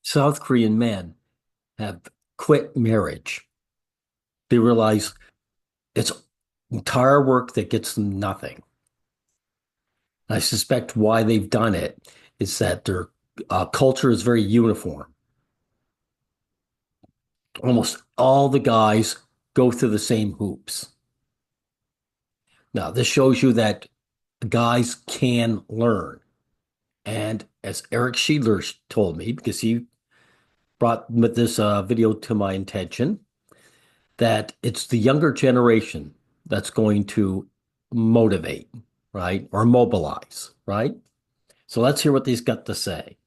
South Korean men have quit marriage. They realize it's entire work that gets them nothing. I suspect why they've done it is that their culture is very uniform. Almost all the guys go through the same hoops. Now, this shows you that guys can learn. And as Eric Schiedler told me, because he brought this video to my attention, that it's the younger generation that's going to motivate, right? Or mobilize, right? So let's hear what he's got to say.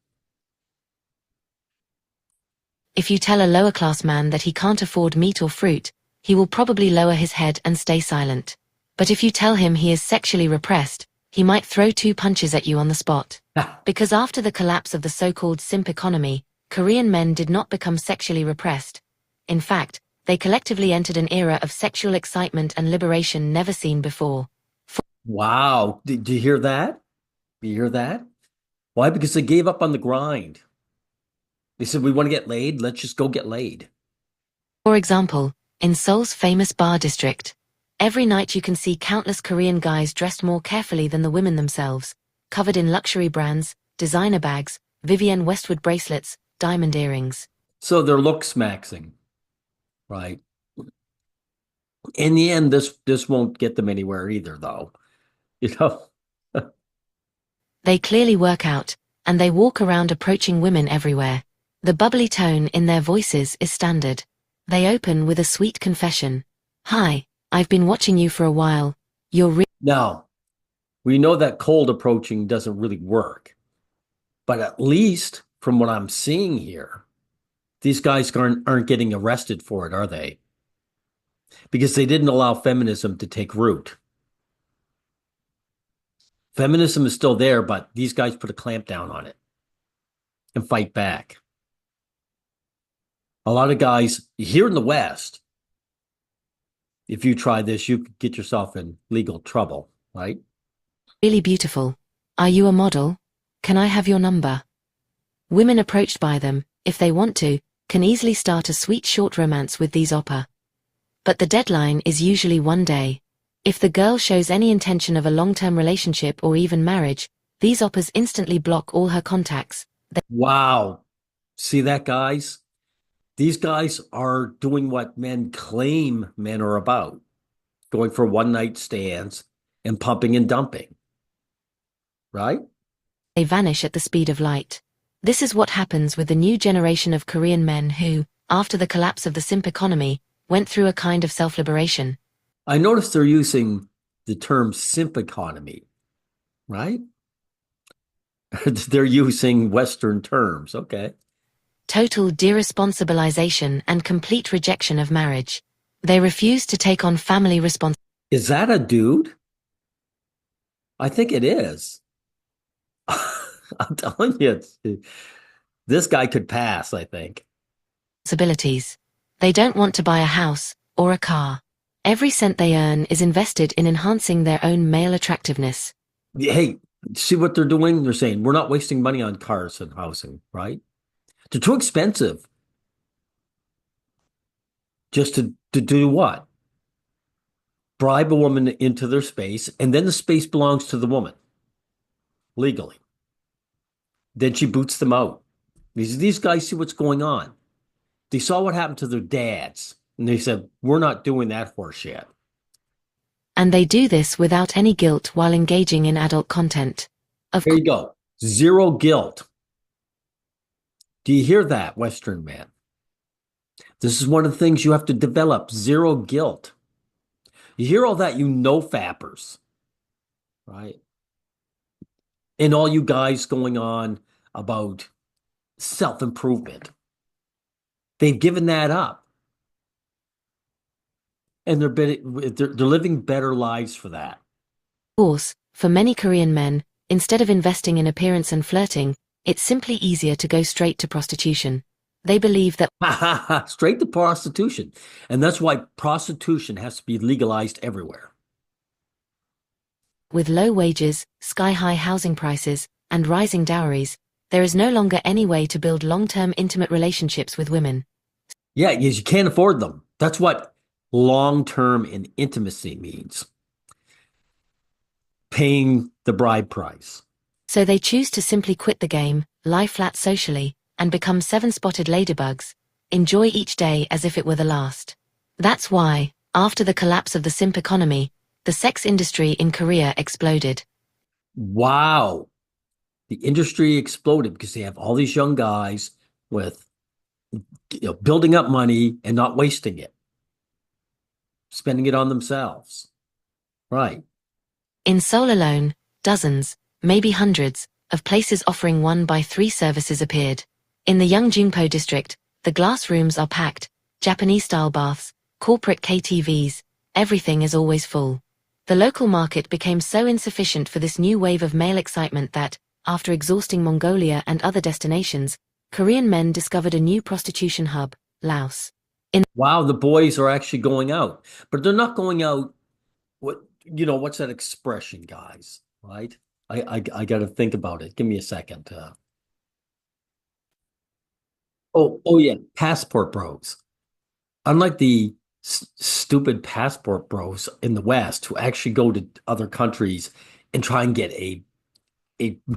If you tell a lower-class man that he can't afford meat or fruit, he will probably lower his head and stay silent. But if you tell him he is sexually repressed, he might throw 2 punches at you on the spot. Because after the collapse of the so-called simp economy, Korean men did not become sexually repressed. In fact, they collectively entered an era of sexual excitement and liberation never seen before. Wow. Did you hear that? You hear that? Why? Because they gave up on the grind. They said, we want to get laid. Let's just go get laid. For example, in Seoul's famous bar district, every night you can see countless Korean guys dressed more carefully than the women themselves, covered in luxury brands, designer bags, Vivienne Westwood bracelets, diamond earrings. So they're looks maxing, right? In the end, this won't get them anywhere either, though. You know? They clearly work out, and they walk around approaching women everywhere. The bubbly tone in their voices is standard. They open with a sweet confession. Hi, I've been watching you for a while. You're Now, we know that cold approaching doesn't really work. But at least from what I'm seeing here, these guys aren't getting arrested for it, are they? Because they didn't allow feminism to take root. Feminism is still there, but these guys put a clamp down on it and fight back. A lot of guys here in the West, if you try this, you could get yourself in legal trouble, right? really beautiful. Are you a model? Can I have your number? Women approached by them, if they want to, can easily start a sweet short romance with these oppa. But the deadline is usually 1 day. If the girl shows any intention of a long-term relationship or even marriage, these oppas instantly block all her contacts. Wow. See that, guys? These guys are doing what men claim men are about, going for one-night stands and pumping and dumping, right? They vanish at the speed of light. This is what happens with the new generation of Korean men who, after the collapse of the simp economy, went through a kind of self-liberation. I noticed they're using the term simp economy, right? They're using Western terms. Okay. Total deresponsibilization and complete rejection of marriage. They refuse to take on family responsibility. Is that a dude? I think it is. I'm telling you, this guy could pass, I think. They don't want to buy a house or a car. Every cent they earn is invested in enhancing their own male attractiveness. Hey, see what they're doing? They're saying, we're not wasting money on cars and housing, right? They're too expensive. Just to do what? Bribe a woman into their space, and then the space belongs to the woman legally. Then she boots them out. These guys see what's going on. They saw what happened to their dads, and they said, we're not doing that horse yet. And they do this without any guilt while engaging in adult content. There you go. Zero guilt. Do you hear that, Western man? This is one of the things you have to develop, zero guilt. You hear all that, you know fappers, right? And all you guys going on about self-improvement. They've given that up. And they're living better lives for that. Of course, for many Korean men, instead of investing in appearance and flirting, it's simply easier to go straight to prostitution. They believe that straight to prostitution. And that's why prostitution has to be legalized everywhere. With low wages, sky-high housing prices, and rising dowries, There is no longer any way to build long-term intimate relationships with women. Yeah, you can't afford them. That's what long-term in intimacy means. Paying the bride price. So they choose to simply quit the game, lie flat socially, and become seven-spotted ladybugs, enjoy each day as if it were the last. That's why, after the collapse of the simp economy, the sex industry in Korea exploded. Wow. The industry exploded because they have all these young guys with building up money and not wasting it, spending it on themselves. Right. In Seoul alone, dozens, maybe hundreds, of places offering 1-by-3 services appeared. In the Yeongjungpo district, the glass rooms are packed, Japanese-style baths, corporate KTVs, everything is always full. The local market became so insufficient for this new wave of male excitement that, after exhausting Mongolia and other destinations, Korean men discovered a new prostitution hub, Laos. Wow, the boys are actually going out, but they're not going out. What's that expression, guys? Right? I got to think about it. Give me a second. Oh yeah, passport bros. Unlike the stupid passport bros in the West who actually go to other countries and try and get a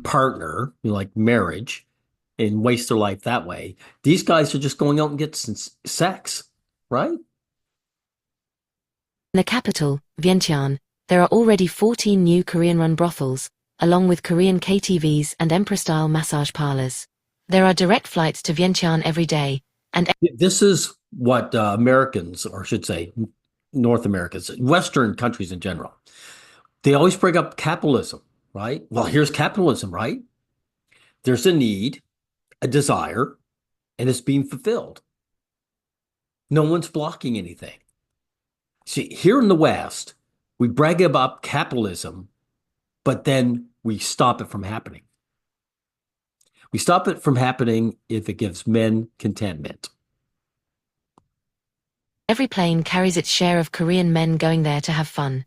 partner, like marriage, and waste their life that way. These guys are just going out and get sex, right? In the capital, Vientiane, there are already 14 new Korean-run brothels, along with Korean KTVs and emperor-style massage parlors. There are direct flights to Vientiane every day, and This is what Americans, or I should say, North Americans, Western countries in general, they always bring up capitalism, right? Well, here's capitalism, right? There's a need, a desire, and it's being fulfilled. No one's blocking anything. See, here in the West, we brag about capitalism, but then we stop it from happening. We stop it from happening if it gives men contentment. every plane carries its share of Korean men going there to have fun.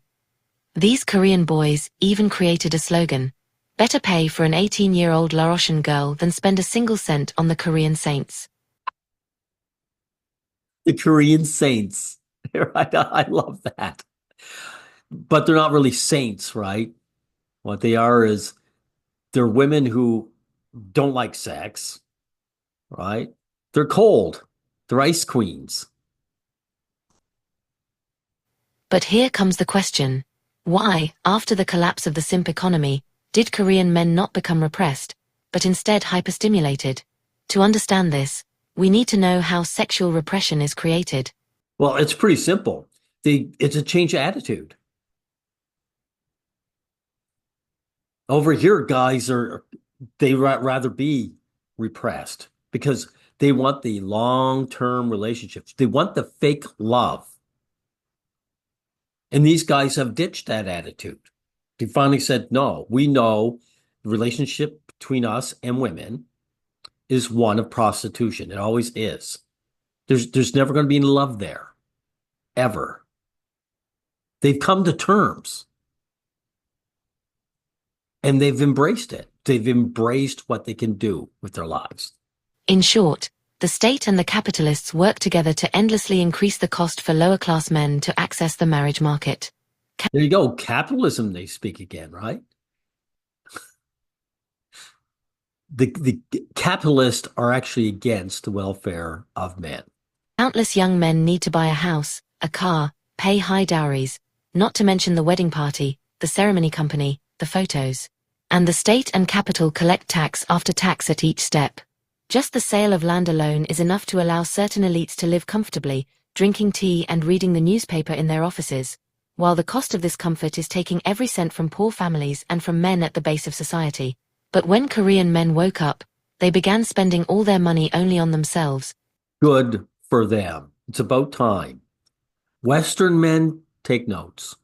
These Korean boys even created a slogan: better pay for an 18-year-old Laotian girl than spend a single cent on the Korean saints. The Korean saints. Right? I love that. But they're not really saints, right? What they are is they're women who don't like sex, right? They're cold. They're ice queens. But here comes the question. Why, after the collapse of the simp economy, did Korean men not become repressed, but instead hyperstimulated? To understand this, we need to know how sexual repression is created. Well, it's pretty simple. It's a change of attitude. Over here, guys they rather be repressed because they want the long-term relationships. They want the fake love. And these guys have ditched that attitude. They finally said, no, we know the relationship between us and women is one of prostitution. It always is. There's never going to be any love there, ever. They've come to terms and they've embraced it. They've embraced what they can do with their lives. In short, the state and the capitalists work together to endlessly increase the cost for lower-class men to access the marriage market. There you go. Capitalism, they speak again, right? The capitalists are actually against the welfare of men. Countless young men need to buy a house, a car, pay high dowries, not to mention the wedding party, the ceremony company, the photos. And the state and capital collect tax after tax at each step. Just the sale of land alone is enough to allow certain elites to live comfortably, drinking tea and reading the newspaper in their offices, while the cost of this comfort is taking every cent from poor families and from men at the base of society. But when Korean men woke up, they began spending all their money only on themselves. Good for them. It's about time. Western men, take notes.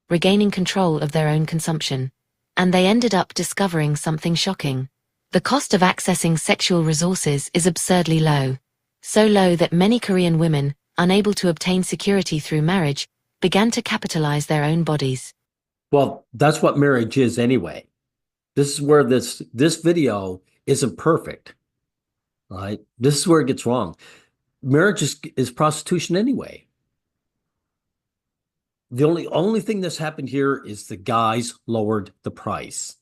Regaining control of their own consumption. And they ended up discovering something shocking. The cost of accessing sexual resources is absurdly low. So low that many Korean women, unable to obtain security through marriage, began to capitalize their own bodies. Well, that's what marriage is anyway. This is where this video isn't perfect, right? This is where it gets wrong. Marriage is prostitution anyway. The only thing that's happened here is the guys lowered the price.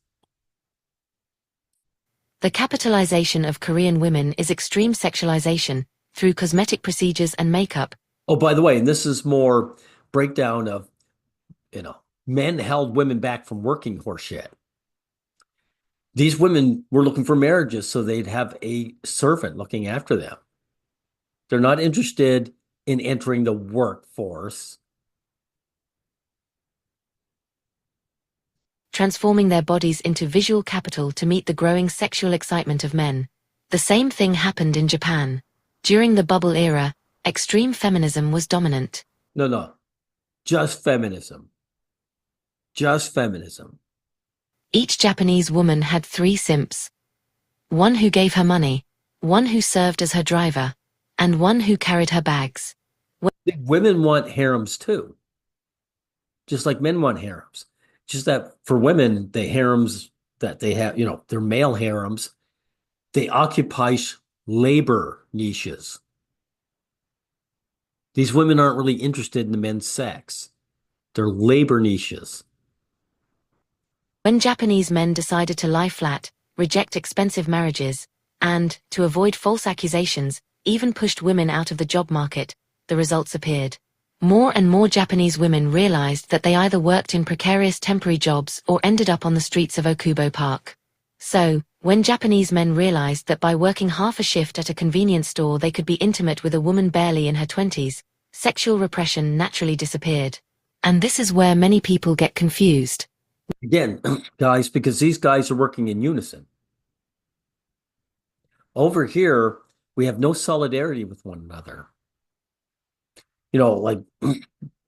The capitalization of Korean women is extreme sexualization through cosmetic procedures and makeup. Oh, by the way, and this is more breakdown of, men held women back from working horse shit. These women were looking for marriages so they'd have a servant looking after them. They're not interested in entering the workforce. Transforming their bodies into visual capital to meet the growing sexual excitement of men. The same thing happened in Japan. During the bubble era, extreme feminism was dominant. No, no, just feminism. Just feminism. Each Japanese woman had 3 simps. One who gave her money, one who served as her driver, and one who carried her bags. Women want harems too, just like men want harems. Just that for women, the harems that they have, they're male harems, they occupy labor niches. These women aren't really interested in the men's sex. They're labor niches. When Japanese men decided to lie flat, reject expensive marriages, and, to avoid false accusations, even pushed women out of the job market, the results appeared. More and more Japanese women realized that they either worked in precarious temporary jobs or ended up on the streets of Okubo Park. So, when Japanese men realized that by working half a shift at a convenience store they could be intimate with a woman barely in her 20s, sexual repression naturally disappeared. And this is where many people get confused. Again, guys, because these guys are working in unison. Over here, we have no solidarity with one another. Like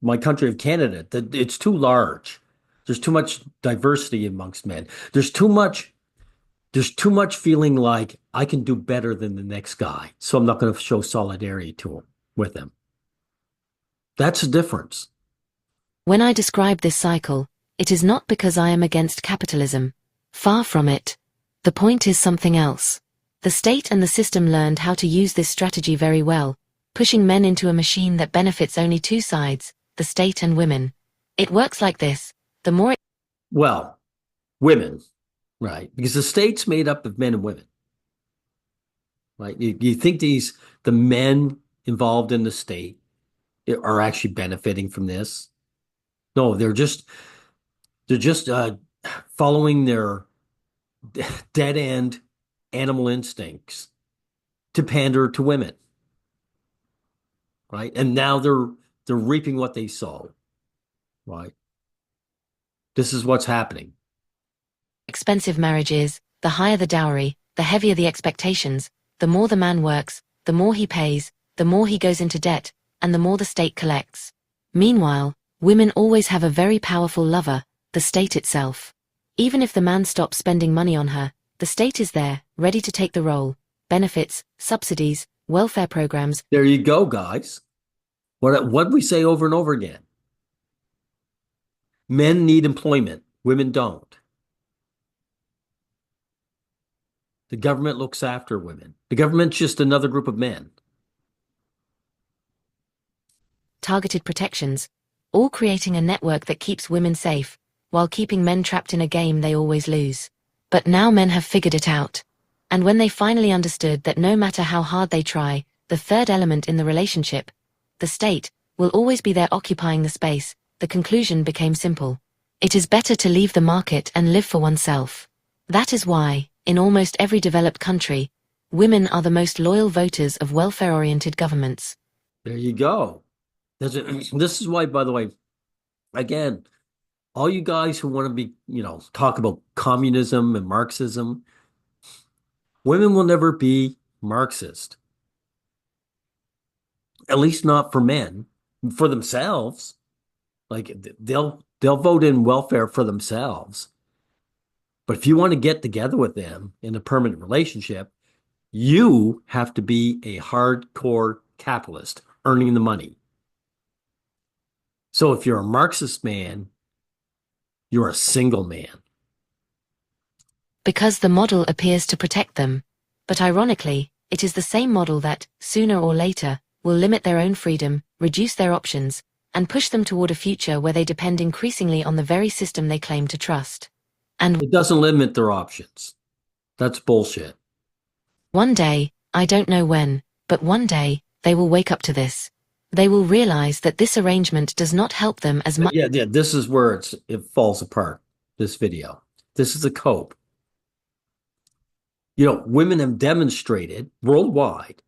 my country of Canada, it's too large. There's too much diversity amongst men. There's too much feeling like I can do better than the next guy, so I'm not going to show solidarity to him with him. That's the difference. When I describe this cycle, it is not because I am against capitalism. Far from it. The point is something else. The state and the system learned how to use this strategy very well, pushing men into a machine that benefits only 2 sides, the state and women. It works like this. The more Well, women, right? Because the state's made up of men and women, right? You think the men involved in the state are actually benefiting from this? No, they're just following their dead end animal instincts to pander to women, right? And now they're reaping what they sow, right? This is what's happening. expensive marriage is, the higher the dowry, the heavier the expectations, the more the man works, the more he pays, the more he goes into debt, and the more the state collects. Meanwhile, women always have a very powerful lover, the state itself. Even if the man stops spending money on her, the state is there, ready to take the role. Benefits, subsidies, welfare programs. There you go, guys. What we say over and over again. Men need employment, women don't. The government looks after women. The government's just another group of men. Targeted protections, all creating a network that keeps women safe, while keeping men trapped in a game they always lose. But now men have figured it out. And when they finally understood that no matter how hard they try, the third element in the relationship, the state, will always be there occupying the space, the conclusion became simple. It is better to leave the market and live for oneself. That is why, in almost every developed country, women are the most loyal voters of welfare-oriented governments. There you go. This is why, by the way, again, all you guys who want to be, talk about communism and Marxism, women will never be Marxist. At least not for men, for themselves. Like they'll vote in welfare for themselves. But if you want to get together with them in a permanent relationship, you have to be a hardcore capitalist earning the money. So if you're a Marxist man, you're a single man. because the model appears to protect them. But ironically, it is the same model that, sooner or later, will limit their own freedom, reduce their options, and push them toward a future where they depend increasingly on the very system they claim to trust. And It doesn't limit their options. That's bullshit. one day, I don't know when, but one day, they will wake up to this. They will realize that this arrangement does not help them as much. Yeah, this is where it falls apart, this video. This is a cope. Women have demonstrated worldwide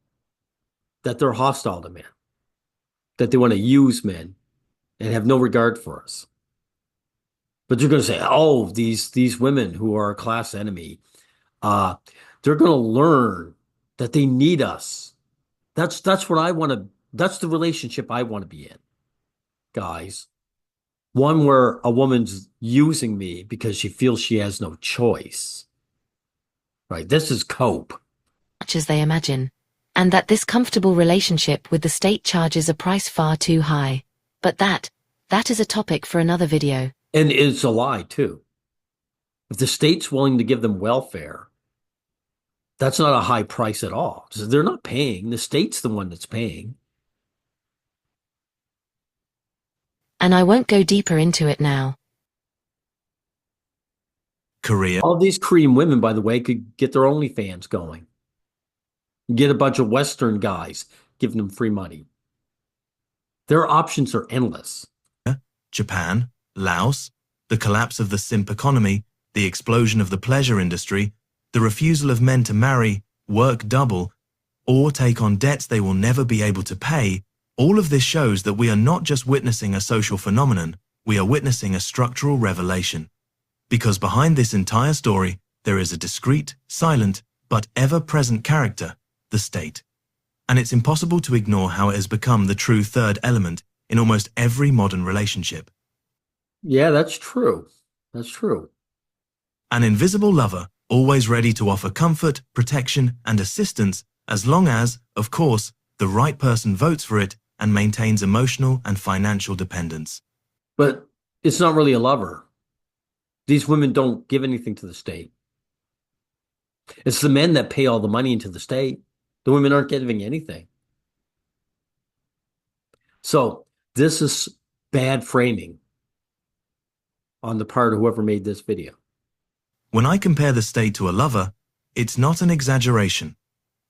that they're hostile to men, that they want to use men and have no regard for us. But they're going to say, oh, these women who are a class enemy, they're going to learn that they need us. That's what I want to, that's the relationship I want to be in, guys. One where a woman's using me because she feels she has no choice. Right? This is cope. As they imagine, and that this comfortable relationship with the state charges a price far too high. But that is a topic for another video. And it's a lie, too. If the state's willing to give them welfare, that's not a high price at all. So they're not paying. The state's the one that's paying. And I won't go deeper into it now. Korea. All these Korean women, by the way, could get their OnlyFans going. Get a bunch of Western guys giving them free money. Their options are endless. Japan, Laos, the collapse of the simp economy, the explosion of the pleasure industry, the refusal of men to marry, work double, or take on debts they will never be able to pay. All of this shows that we are not just witnessing a social phenomenon, we are witnessing a structural revelation. Because behind this entire story, there is a discreet, silent, but ever-present character, the state. And it's impossible to ignore how it has become the true third element in almost every modern relationship. Yeah, that's true. That's true. An invisible lover, always ready to offer comfort, protection, and assistance, as long as, of course, the right person votes for it and maintains emotional and financial dependence. But it's not really a lover. These women don't give anything to the state. It's the men that pay all the money into the state. The women aren't giving anything. So this is bad framing on the part of whoever made this video. When I compare the state to a lover, it's not an exaggeration.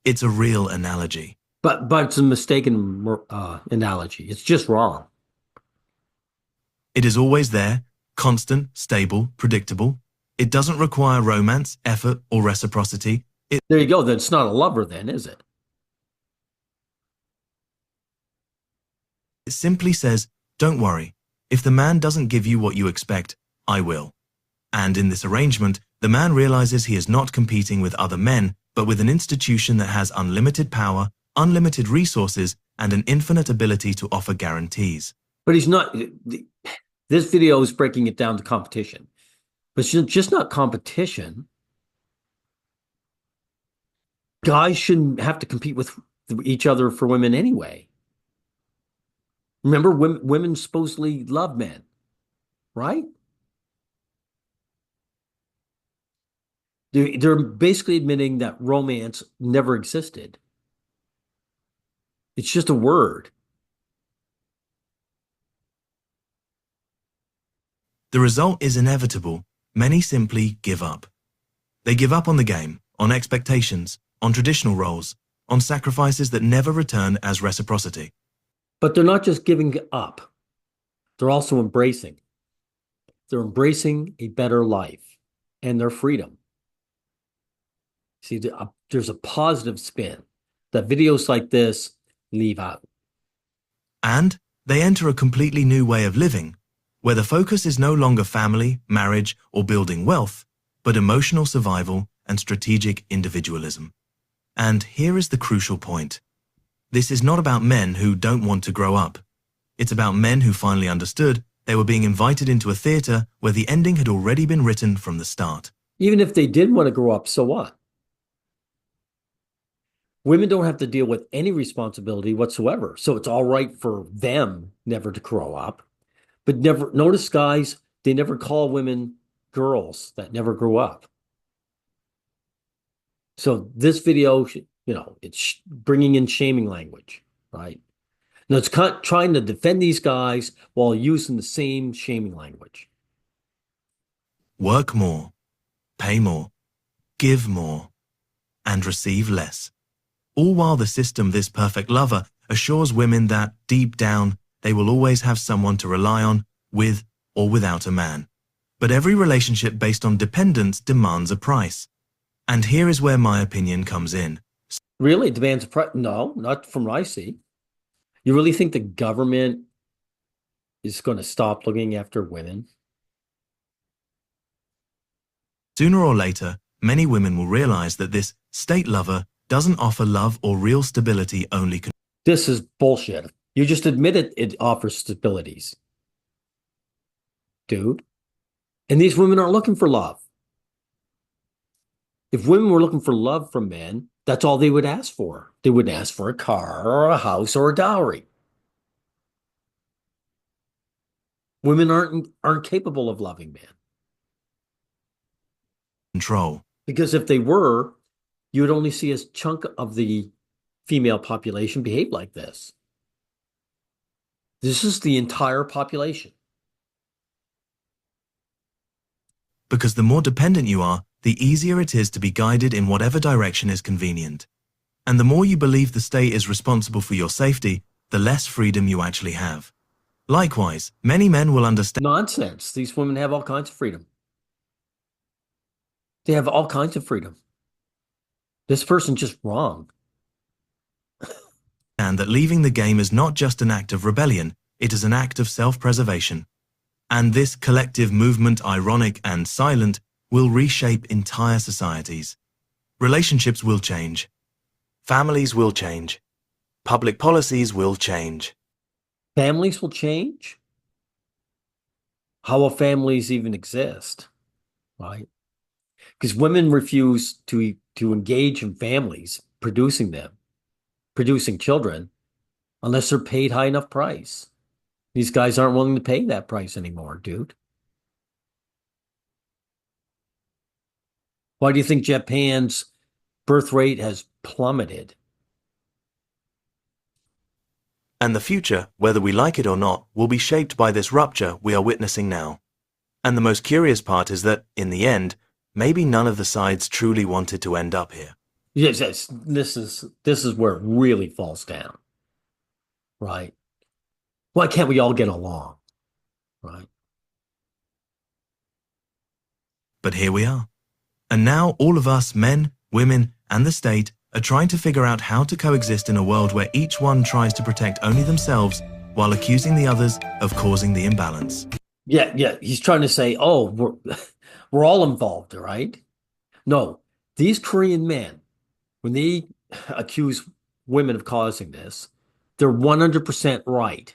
It's a real analogy. But it's a mistaken analogy. It's just wrong. It is always there, constant, stable, predictable. It doesn't require romance, effort, or reciprocity. There you go. That's not a lover then, is it? It simply says, don't worry. If the man doesn't give you what you expect, I will. And in this arrangement, the man realizes he is not competing with other men, but with an institution that has unlimited power, unlimited resources, and an infinite ability to offer guarantees. But he's not. This video is breaking it down to competition. But it's just not competition. Guys shouldn't have to compete with each other for women anyway. Remember, women supposedly love men, right? They're basically admitting that romance never existed. It's just a word. The result is inevitable. Many simply give up. They give up on the game, on expectations, on traditional roles, on sacrifices that never return as reciprocity. But they're not just giving up. They're also embracing. They're embracing a better life and their freedom. See, there's a positive spin that videos like this leave out. And they enter a completely new way of living, where the focus is no longer family, marriage, or building wealth, but emotional survival and strategic individualism. And here is the crucial point. This is not about men who don't want to grow up. It's about men who finally understood they were being invited into a theater where the ending had already been written from the start. Even if they did want to grow up, so what? Women don't have to deal with any responsibility whatsoever. So it's all right for them never to grow up. But never notice, guys, they never call women girls that never grew up. So this video, it's bringing in shaming language, right? Now it's trying to defend these guys while using the same shaming language. Work more, pay more, give more, and receive less. All while the system, this perfect lover, assures women that, deep down, they will always have someone to rely on, with or without a man. But every relationship based on dependence demands a price. And here is where my opinion comes in. Really demands a price? No, not from what I see. You really think the government is going to stop looking after women? Sooner or later, many women will realize that this state lover doesn't offer love or real stability, only This is bullshit. You just admitted it offers stabilities, dude. And these women aren't looking for love. If women were looking for love from men, that's all they would ask for. They wouldn't ask for a car or a house or a dowry. Women aren't capable of loving men. control. Because if they were, you would only see a chunk of the female population behave like this. This is the entire population. Because the more dependent you are, the easier it is to be guided in whatever direction is convenient. And the more you believe the state is responsible for your safety, the less freedom you actually have. Likewise, many men will understand Nonsense. These women have all kinds of freedom. They have all kinds of freedom. This person's just wrong. that leaving the game is not just an act of rebellion, it is an act of self-preservation. And this collective movement, ironic and silent, will reshape entire societies. Relationships will change. Families will change. Public policies will change. Families will change. How will families even exist? Right? Because women refuse to engage in families, producing children, unless they're paid high enough price. These guys aren't willing to pay that price anymore, dude. Why do you think Japan's birth rate has plummeted? And the future, whether we like it or not, will be shaped by this rupture we are witnessing now. And the most curious part is that, in the end, maybe none of the sides truly wanted to end up here. Yes, this is where it really falls down, right? Why can't we all get along, right? But here we are. And now all of us, men, women, and the state, are trying to figure out how to coexist in a world where each one tries to protect only themselves while accusing the others of causing the imbalance. Yeah. He's trying to say, oh, we're all involved, right? No, these Korean men, when they accuse women of causing this, they're 100% right.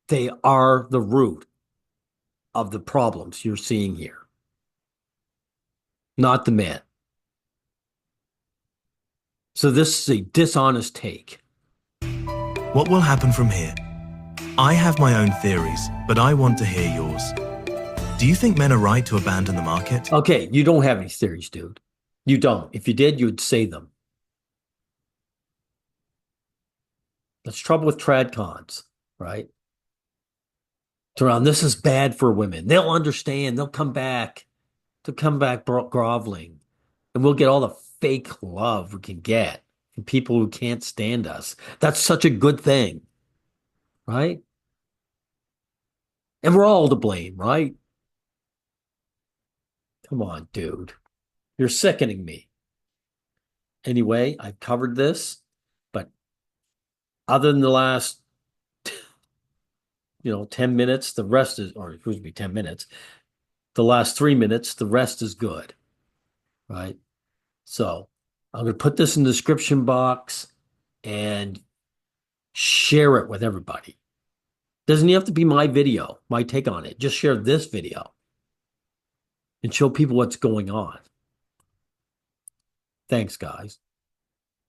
They are the root of the problems you're seeing here, not the men. So this is a dishonest take. What will happen from here? I have my own theories, but I want to hear yours. Do you think men are right to abandon the market? Okay, you don't have any theories, dude. You don't. If you did, you would say them. That's trouble with tradcons, right? It's around, this is bad for women. They'll understand. They'll come back. They'll come back groveling. And we'll get all the fake love we can get from people who can't stand us. That's such a good thing, right? And we're all to blame, right? Come on, dude. You're sickening me. Anyway, I've covered this, but other than the last 10 minutes, the rest is, or excuse me, 10 minutes, the last 3 minutes, the rest is good, right? So I'm going to put this in the description box and share it with everybody. Doesn't have to be my video, my take on it. Just share this video and show people what's going on. Thanks, guys.